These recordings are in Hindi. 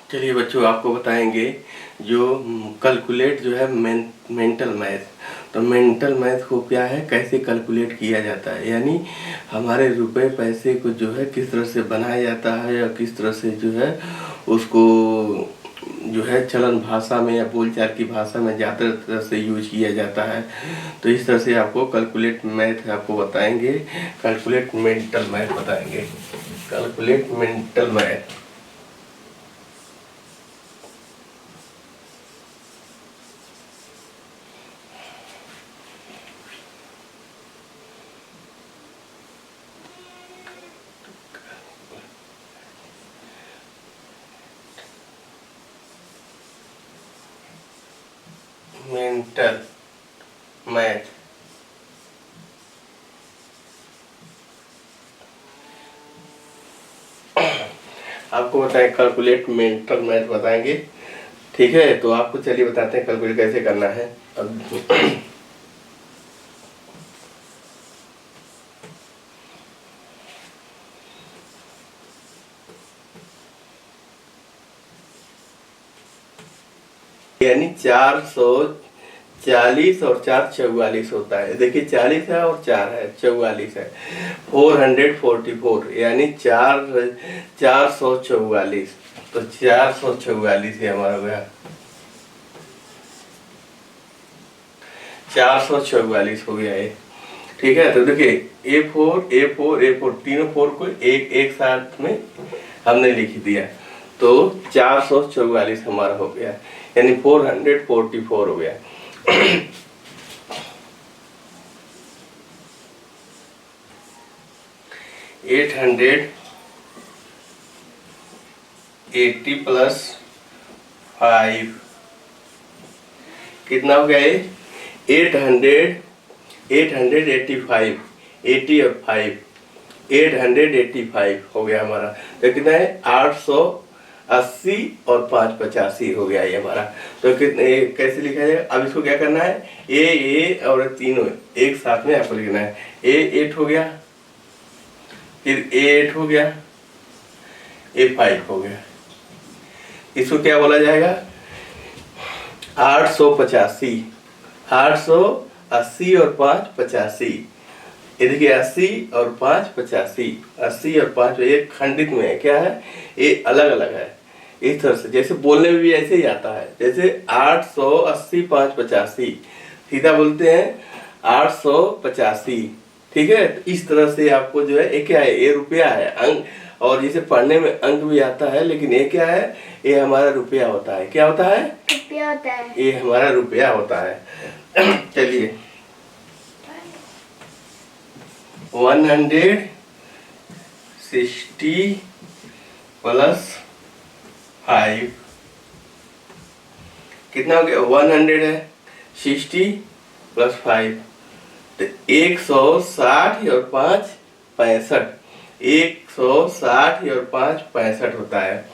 चलिए बच्चों, आपको बताएंगे जो कैलकुलेट जो है मेंटल मैथ। तो मेंटल मैथ को क्या है, कैसे कैलकुलेट किया जाता है, यानी हमारे रुपए पैसे को जो है किस तरह से बनाया जाता है या किस तरह से जो है उसको जो है चलन भाषा में या बोलचाल की भाषा में ज़्यादा तरह से यूज किया जाता है। तो इस तरह से आपको कैलकुलेट मैथ आपको बताएंगे, कैलकुलेट मेंटल मैथ बताएंगे। Calculate mental math. Mental math आपको बताएं, कैलकुलेट मेंटल मैथ बताएंगे। ठीक है, तो आपको चलिए बताते हैं कैलकुलेट कैसे करना है। अब यानी 440 और 4 44 होता है। देखिए 40 है और 4 है, 44 है। 444 यानी 444। तो 444 है हमारा भैया, 444 हो गया ये। ठीक है, तो देखिए A4 तीनों 4 को एक साथ में हमने लिख दिया, तो 444 हमारा हो गया, यानी 444 हो गया। 880 प्लस 5 कितना हो गया ये? 885, 80 और 5 885 हो गया हमारा। तो कितना है? 880 और 585 हो गया ये हमारा। तो कितने कैसे लिखा जाएगा? अब इसको क्या करना है, ए और तीनों एक साथ में आपको लिखना है। A8 हो गया, फिर A8 हो गया, A5 हो गया। इसको क्या बोला जाएगा? 885, 880 और 5 85। ये देखिए 80 और 5 85, 80 और 5 एक खंडित में है, क्या है ये? अलग अलग है। इस तरह से जैसे बोलने में भी ऐसे ही आता है, जैसे 880 5 85 सीधा बोलते हैं 885। ठीक है, तो इस तरह से आपको जो है ये क्या है, ये रुपया है, अंक। और जैसे पढ़ने में अंक भी आता है, लेकिन ये क्या है, ये हमारा रुपया होता है। क्या होता है? रुपया होता है, ये हमारा रुपया होता है। चलिए 160 प्लस 5 कितना हो गया? 100 है, 60 प्लस 5 तो 160 और 5 65। 160 और 5 65 होता है।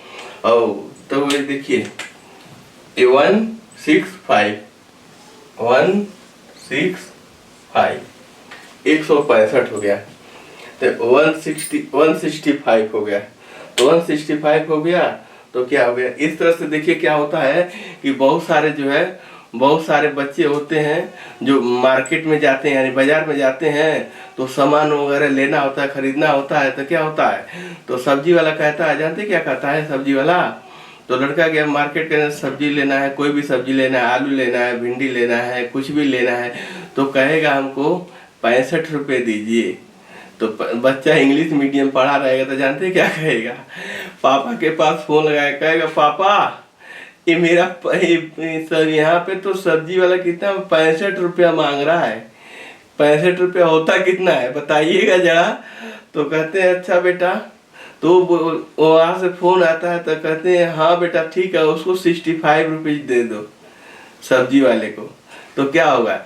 और तो देखिए 165 165 हो गया, तो 165 हो गया। तो 165 हो गया, तो क्या हो गया? इस तरह से देखिए क्या होता है कि बहुत सारे बच्चे होते हैं जो मार्केट में जाते हैं, यानी बाजार में जाते हैं, तो सामान वगैरह लेना होता है, खरीदना होता है। तो क्या होता है, तो सब्जी वाला कहता है, जानते क्या कहता है सब्जी वाला? तो लड़का गया मार्केट के अंदर, सब्जी लेना है, कोई भी सब्जी लेना है, आलू लेना है, भिंडी लेना है, कुछ भी लेना है, तो कहेगा हमको 65 रुपये दीजिए। तो बच्चा इंग्लिश मीडियम पढ़ा रहेगा तो जानते क्या कहेगा? पापा के पास फोन लगाया, कहेगा पापा ये मेरा सर यहाँ पे तो सब्जी वाला कितना 65 रुपया मांग रहा है। 65 रुपया होता कितना है बताइएगा जरा। तो कहते हैं अच्छा बेटा, तो वहाँ से फोन आता है तो कहते हैं हाँ बेटा ठीक है, उसको 65 रुपीज दे दो सब्जी वाले को। तो क्या होगा,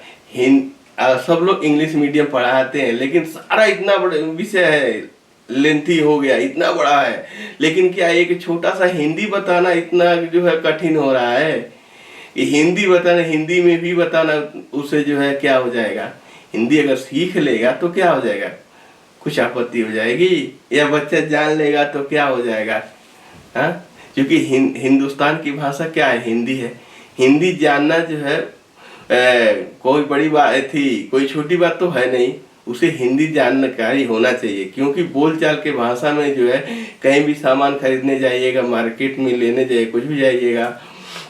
सब लोग इंग्लिश मीडियम पढ़ाते हैं, लेकिन सारा इतना बड़ा विषय है, लेंथी हो गया, इतना बड़ा है, लेकिन क्या एक छोटा सा हिंदी बताना इतना जो है कठिन हो रहा है। ये हिंदी बताना, हिंदी में भी बताना, उसे जो है क्या हो जाएगा, हिंदी अगर सीख लेगा तो क्या हो जाएगा, कुछ आपत्ति हो जाएगी, या बच्चा जान लेगा तो क्या हो जाएगा? हाँ, क्योंकि हिंदुस्तान की भाषा क्या है, हिंदी है। हिंदी जानना जो है कोई बड़ी बात थी, कोई छोटी बात तो है नहीं, उसे हिंदी जानकारी होना चाहिए। क्योंकि बोलचाल के भाषा में जो है कहीं भी सामान खरीदने जाइएगा, मार्केट में लेने जाइए, कुछ भी जाइएगा,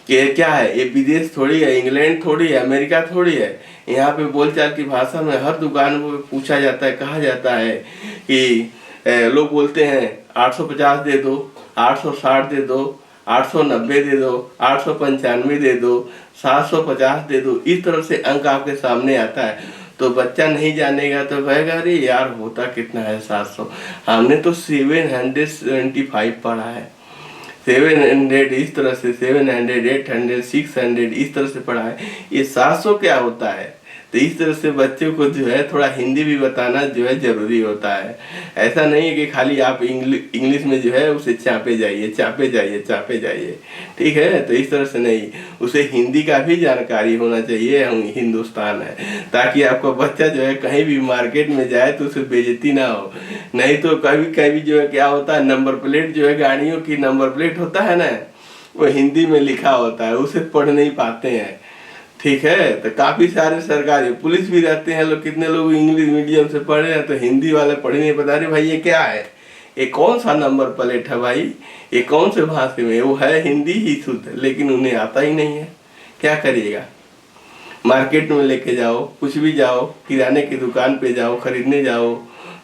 कि क्या है, ये विदेश थोड़ी है, इंग्लैंड थोड़ी है, अमेरिका थोड़ी है। यहाँ पे बोलचाल की भाषा में हर दुकान में पूछा जाता है, कहा जाता है कि लोग बोलते हैं 850 दे दो, 860 दे दो, 890 दे दो, 895 दे दो, 750 दे दो। इस तरह से अंक आपके सामने आता है। तो बच्चा नहीं जानेगा तो कहेगा अरे यार होता कितना है 700। हमने तो 775 पढ़ा है, 700 इस तरह से, 700, 800, 600 इस तरह से पढ़ा है, ये 700 क्या होता है। तो इस तरह से बच्चों को जो है थोड़ा हिंदी भी बताना जो है जरूरी होता है। ऐसा नहीं है कि खाली आप इंग्लिश में जो है उसे चापे जाइए, चापे जाइए, चापे जाइए, ठीक है। तो इस तरह से नहीं, उसे हिंदी का भी जानकारी होना चाहिए। हम हिंदुस्तान है, ताकि आपका बच्चा जो है कहीं भी मार्केट में जाए तो उसे बेइज्जती ना हो। नहीं तो कभी कभी जो है क्या होता है, नंबर प्लेट जो है, गाड़ियों की नंबर प्लेट होता है ना, वो हिंदी में लिखा होता है, उसे पढ़ नहीं पाते हैं, ठीक है। तो काफी सारे सरकारी पुलिस भी रहते हैं लोग, कितने लोग इंग्लिश मीडियम से पढ़े हैं तो हिंदी वाले पढ़े नहीं, बता रहे भाई ये क्या है, ये कौन सा नंबर प्लेट है भाई, ये कौन से भाषा में, वो है हिंदी ही शुद्ध, लेकिन उन्हें आता ही नहीं है। क्या करिएगा, मार्केट में लेके जाओ, कुछ भी जाओ, किराने की दुकान पे जाओ, खरीदने जाओ,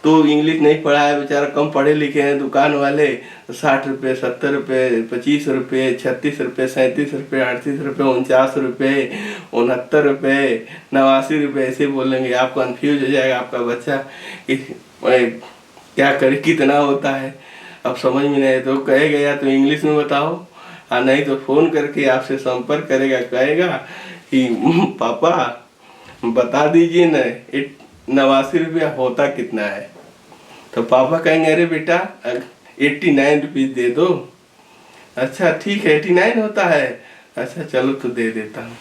तो इंग्लिश नहीं पढ़ा है, बेचारा कम पढ़े लिखे हैं दुकान वाले, 60 रुपये, 70 रुपये, 25 रुपये, 36 रुपये, 37 रुपये, 38 रुपये, 49 रुपये, 69 रुपये, 89 रुपये, ऐसे बोलेंगे। आप कंफ्यूज हो जाएगा आपका बच्चा कि क्या करे, कितना होता है, अब समझ में नहीं। तो कहेगा या तो इंग्लिश में बताओ, और नहीं तो फोन करके आपसे संपर्क करेगा, कहेगा कि पापा बता दीजिए ना 89 रुपया होता कितना है। तो पापा कहेंगे अरे बेटा 89 रुपीज दे दो। अच्छा ठीक है 89 होता है, अच्छा चलो तो दे देता हूँ।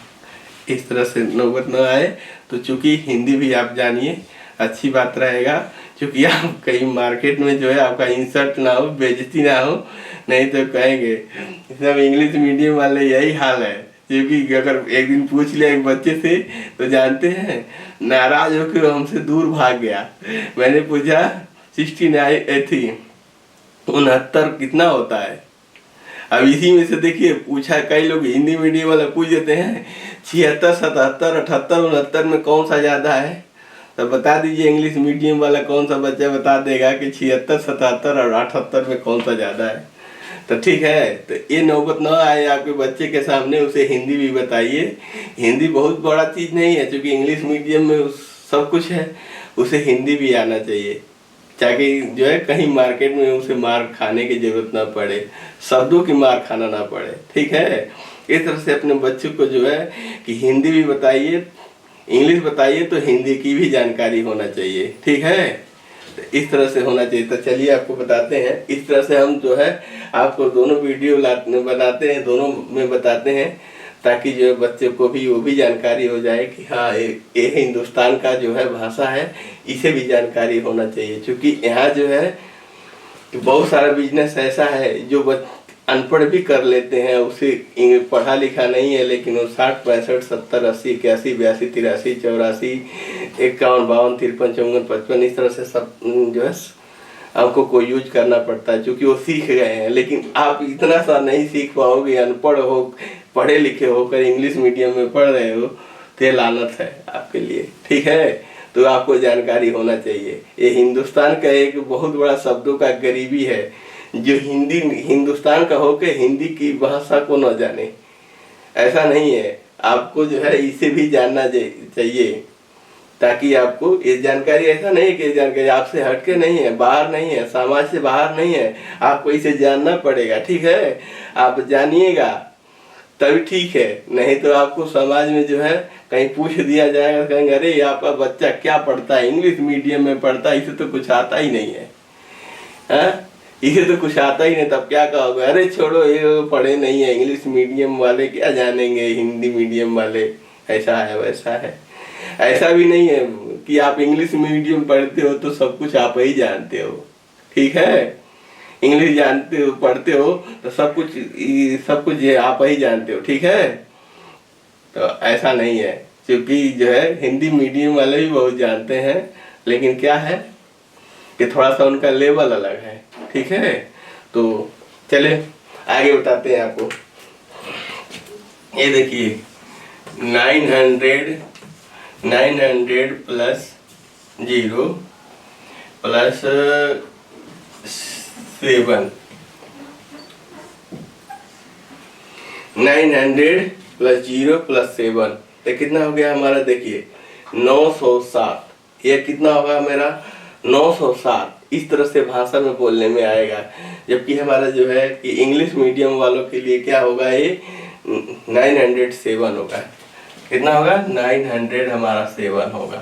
इस तरह से नौबत न आए। तो चूंकि हिंदी भी आप जानिए, अच्छी बात रहेगा, क्योंकि आप कहीं मार्केट में जो है आपका इंसल्ट ना हो, बेइज्जती ना हो, नहीं तो कहेंगे। सब इंग्लिश मीडियम वाले यही हाल है, क्योंकि अगर एक दिन पूछ लिया एक बच्चे से तो जानते हैं नाराज होकर हमसे दूर भाग गया। मैंने पूछा 69 कितना होता है। अब इसी में से देखिए पूछा, कई लोग हिंदी मीडियम वाला पूछ देते हैं 76, 77, 78, 69 में कौन सा ज्यादा है। तो बता दीजिए इंग्लिश मीडियम वाला कौन सा बच्चा बता देगा कि 76, 77 और 78 में कौन सा ज्यादा है। तो ठीक है, तो ये नौबत ना आए आपके बच्चे के सामने, उसे हिंदी भी बताइए। हिंदी बहुत बड़ा चीज नहीं है, क्योंकि इंग्लिश मीडियम में सब कुछ है, उसे हिंदी भी आना चाहिए, ताकि जो है कहीं मार्केट में उसे मार खाने की जरूरत ना पड़े, शब्दों की मार खाना ना पड़े, ठीक है। इस तरह से अपने बच्चों को जो है कि हिंदी भी बताइए, इंग्लिश बताइए, तो हिंदी की भी जानकारी होना चाहिए, ठीक है। तो इस तरह से होना चाहिए। तो चलिए आपको बताते हैं, इस तरह से हम जो है आपको दोनों वीडियो बनाते हैं, दोनों में बताते हैं, ताकि जो है बच्चे को भी वो भी जानकारी हो जाए कि हाँ ये हिंदुस्तान का जो है भाषा है, इसे भी जानकारी होना चाहिए। क्योंकि यहाँ जो है बहुत सारा बिजनेस ऐसा है जो अनपढ़ भी कर लेते हैं, उसे पढ़ा लिखा नहीं है, लेकिन वो 60, 65, 70, 80, 81, 82, 83, 84, 51, 52, 53, 54, 55 इस तरह से सब जो है आपको को यूज करना पड़ता है, क्योंकि वो सीख गए हैं। लेकिन आप इतना सा नहीं सीख पाओगे, अनपढ़ हो, पढ़े लिखे होकर इंग्लिश मीडियम में पढ़ रहे हो, तो ये लानत है आपके लिए, ठीक है। तो आपको जानकारी होना चाहिए। ये हिंदुस्तान का एक बहुत बड़ा शब्दों का गरीबी है, जो हिंदुस्तान का होकर हिंदी की भाषा को न जाने, ऐसा नहीं है। आपको जो है इसे भी जानना चाहिए, ताकि आपको ये जानकारी, ऐसा नहीं है कि जानकारी आपसे हटके नहीं है, बाहर नहीं है, समाज से बाहर नहीं है, आपको इसे जानना पड़ेगा, ठीक है। आप जानिएगा तभी ठीक है, नहीं तो आपको समाज में जो है कहीं पूछ दिया जाएगा, कहेंगे अरे आपका बच्चा क्या पढ़ता है, इंग्लिश मीडियम में पढ़ता है, इसे तो कुछ आता ही नहीं है, इसे तो कुछ आता ही नहीं। तब क्या कहोगे, अरे छोड़ो ये पढ़े नहीं है, इंग्लिश मीडियम वाले क्या जानेंगे, हिंदी मीडियम वाले ऐसा है वैसा है। ऐसा भी नहीं है कि आप इंग्लिश मीडियम पढ़ते हो तो सब कुछ आप ही जानते हो, ठीक है। इंग्लिश जानते हो, पढ़ते हो, तो सब कुछ ये आप ही जानते हो, ठीक है। तो ऐसा नहीं है, क्योंकि जो है हिंदी मीडियम वाले भी बहुत जानते हैं, लेकिन क्या है कि थोड़ा सा उनका लेवल अलग है, ठीक है। तो चले आगे बताते हैं आपको। ये देखिए 900 प्लस 0 प्लस 7, 900 प्लस 0 प्लस 7, तो कितना हो गया हमारा, देखिए 907। ये कितना होगा मेरा 907। इस तरह से भाषा में बोलने में आएगा, जबकि हमारा जो है कि इंग्लिश मीडियम वालों के लिए क्या होगा, ये 907 होगा। कितना होगा 900 हमारा 7 होगा।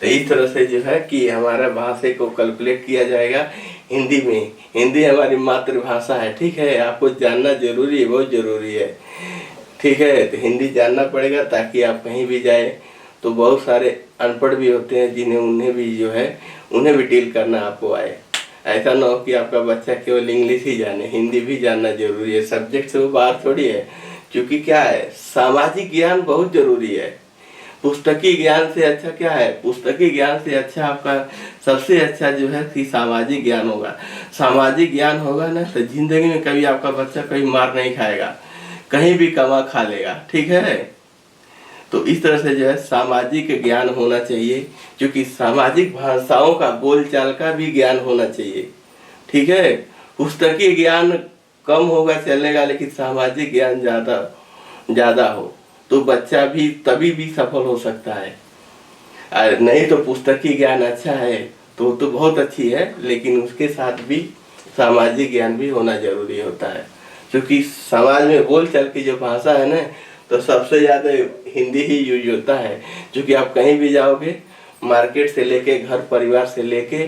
तो इस तरह से जो है कि हमारा भाषा को कैलकुलेट किया जाएगा हिंदी में। हिंदी हमारी मातृभाषा है, ठीक है। आपको जानना जरूरी है, बहुत जरूरी है, ठीक है। तो हिंदी जानना पड़ेगा, ताकि आप कहीं भी जाए तो बहुत सारे अनपढ़ भी होते हैं जिन्हें उन्हें भी डील करना आपको आए। ऐसा ना हो कि आपका बच्चा केवल इंग्लिश ही जाने, हिंदी भी जानना जरूरी है। सब्जेक्ट से वो बाहर थोड़ी है, क्योंकि क्या है, सामाजिक ज्ञान बहुत जरूरी है। पुस्तकीय ज्ञान से अच्छा क्या है, पुस्तकीय ज्ञान से अच्छा आपका सबसे अच्छा जो है कि सामाजिक ज्ञान होगा। सामाजिक ज्ञान होगा ना, तो जिंदगी में कभी आपका बच्चा कभी मार नहीं खाएगा, कहीं भी कमा खा लेगा, ठीक है। तो इस तरह से जो है सामाजिक ज्ञान होना चाहिए, क्योंकि सामाजिक भाषाओं का बोलचाल का भी ज्ञान होना चाहिए, ठीक है। पुस्तकीय ज्ञान कम होगा चलेगा, लेकिन सामाजिक ज्ञान ज्यादा हो तो बच्चा भी तभी भी सफल हो सकता है। नहीं तो पुस्तकीय ज्ञान अच्छा है तो बहुत अच्छी है, लेकिन उसके साथ भी सामाजिक ज्ञान भी होना जरूरी होता है। क्योंकि समाज में बोलचाल की जो भाषा है ना, तो सबसे ज़्यादा हिंदी ही यूज होता है। क्योंकि आप कहीं भी जाओगे, मार्केट से लेके घर परिवार से लेके,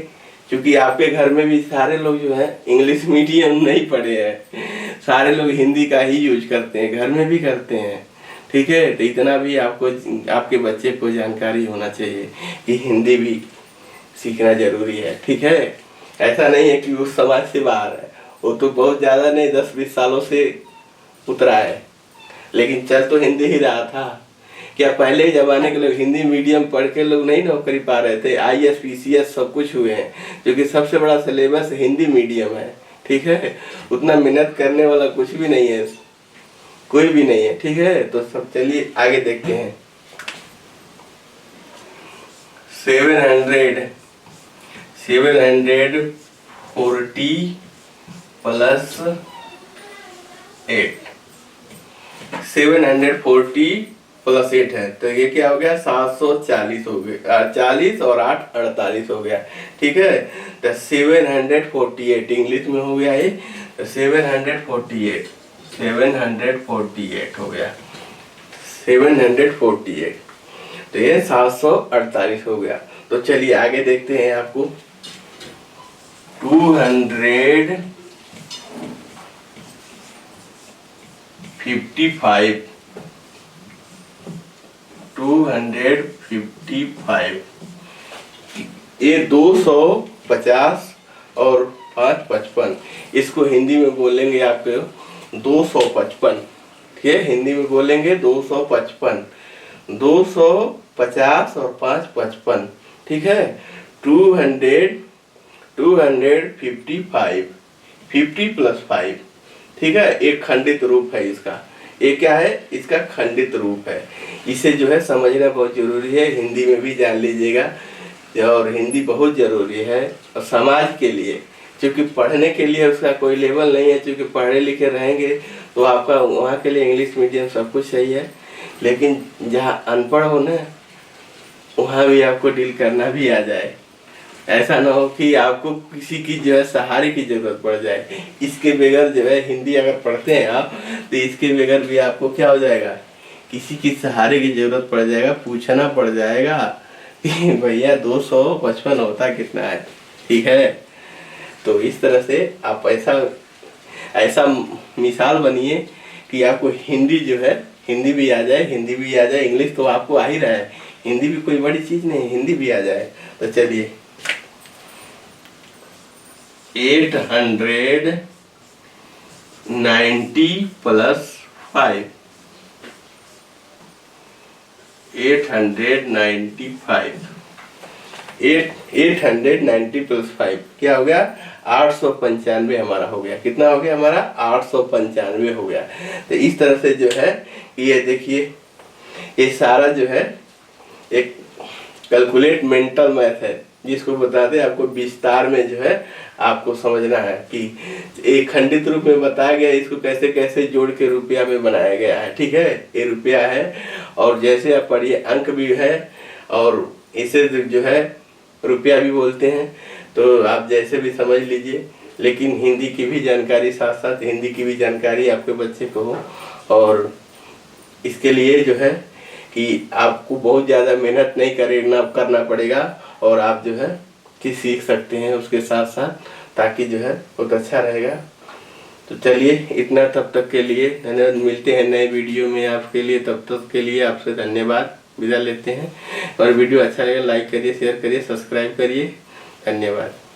क्योंकि आपके घर में भी सारे लोग जो है इंग्लिश मीडियम नहीं पढ़े हैं, सारे लोग हिंदी का ही यूज करते हैं, घर में भी करते हैं, ठीक है। तो इतना भी आपको आपके बच्चे को जानकारी होना चाहिए कि हिंदी भी सीखना जरूरी है, ठीक है। ऐसा नहीं है कि उस समाज से बाहर है, वो तो बहुत ज़्यादा नहीं 10-20 सालों से उतरा है, लेकिन चल तो हिंदी ही रहा था। क्या पहले जमाने के लोग हिंदी मीडियम पढ़ के लोग नहीं नौकरी पा रहे थे, IAS PCS सब कुछ हुए हैं, क्योंकि सबसे बड़ा सिलेबस हिंदी मीडियम है, ठीक है। उतना मेहनत करने वाला कुछ भी नहीं है, कोई भी नहीं है, ठीक है। तो सब चलिए आगे देखते हैं। 740 प्लस 8, 740 प्लस 8 है, तो ये क्या हो गया 740 हो गया, 40 और 8 48 हो गया, ठीक है। तो 748 इंग्लिश में हो गया ये, तो 748 हो गया, 748, तो ये 748 हो गया। तो चलिए आगे देखते हैं आपको 255 ये 250 और 5 55, इसको हिंदी में बोलेंगे आपको 255, ठीक है। हिंदी में बोलेंगे 255, 250 और 5 55, ठीक है। 255, 50 प्लस 5, ठीक है। एक खंडित रूप है इसका, ये क्या है, इसका खंडित रूप है। इसे जो है समझना बहुत जरूरी है, हिंदी में भी जान लीजिएगा। और हिंदी बहुत जरूरी है और समाज के लिए, क्योंकि पढ़ने के लिए उसका कोई लेवल नहीं है, क्योंकि पढ़े लिखे रहेंगे तो आपका वहाँ के लिए इंग्लिश मीडियम सब कुछ सही है, लेकिन जहाँ अनपढ़ हो ना, वहाँ भी आपको डील करना भी आ जाए। ऐसा ना हो कि आपको किसी की जो है सहारे की जरूरत पड़ जाए। इसके बगैर जो है हिंदी अगर पढ़ते हैं आप, तो इसके बगैर भी आपको क्या हो जाएगा, किसी की सहारे की जरूरत पड़ जाएगा, पूछना पड़ जाएगा कि भैया 255 होता कितना है, ठीक है। तो इस तरह से आप ऐसा मिसाल बनिए कि आपको हिंदी जो है, हिंदी भी आ जाए, इंग्लिश तो आपको आ ही रहा है, हिंदी भी कोई बड़ी चीज नहीं, हिंदी भी आ जाए। तो चलिए 890 प्लस 5, 890 प्लस 5 क्या हो गया? 895 हमारा हो गया। कितना हो गया हमारा? 895 हो गया। तो इस तरह से जो है ये देखिए, ये सारा जो है एक कैलकुलेट मेंटल मैथ है, जिसको बताते हैं आपको विस्तार में जो है आपको समझना है कि एक खंडित रूप में बताया गया, इसको कैसे कैसे जोड़ के रुपया में बनाया गया है। ठीक है, ये रुपया है और जैसे आप पढ़िए अंक भी है और इसे जो है रुपया भी बोलते हैं, तो आप जैसे भी समझ लीजिए। लेकिन हिंदी की भी जानकारी, साथ साथ हिंदी की भी जानकारी आपके बच्चे को हो। और इसके लिए जो है कि आपको बहुत ज़्यादा मेहनत नहीं करना पड़ेगा और आप जो है कि सीख सकते हैं उसके साथ साथ, ताकि जो है बहुत अच्छा रहेगा। तो चलिए इतना तब तक के लिए धन्यवाद। मिलते हैं नए वीडियो में आपके लिए, तब तक के लिए आपसे धन्यवाद, विदा लेते हैं। और वीडियो अच्छा लगे लाइक करिए, शेयर करिए, सब्सक्राइब करिए। धन्यवाद।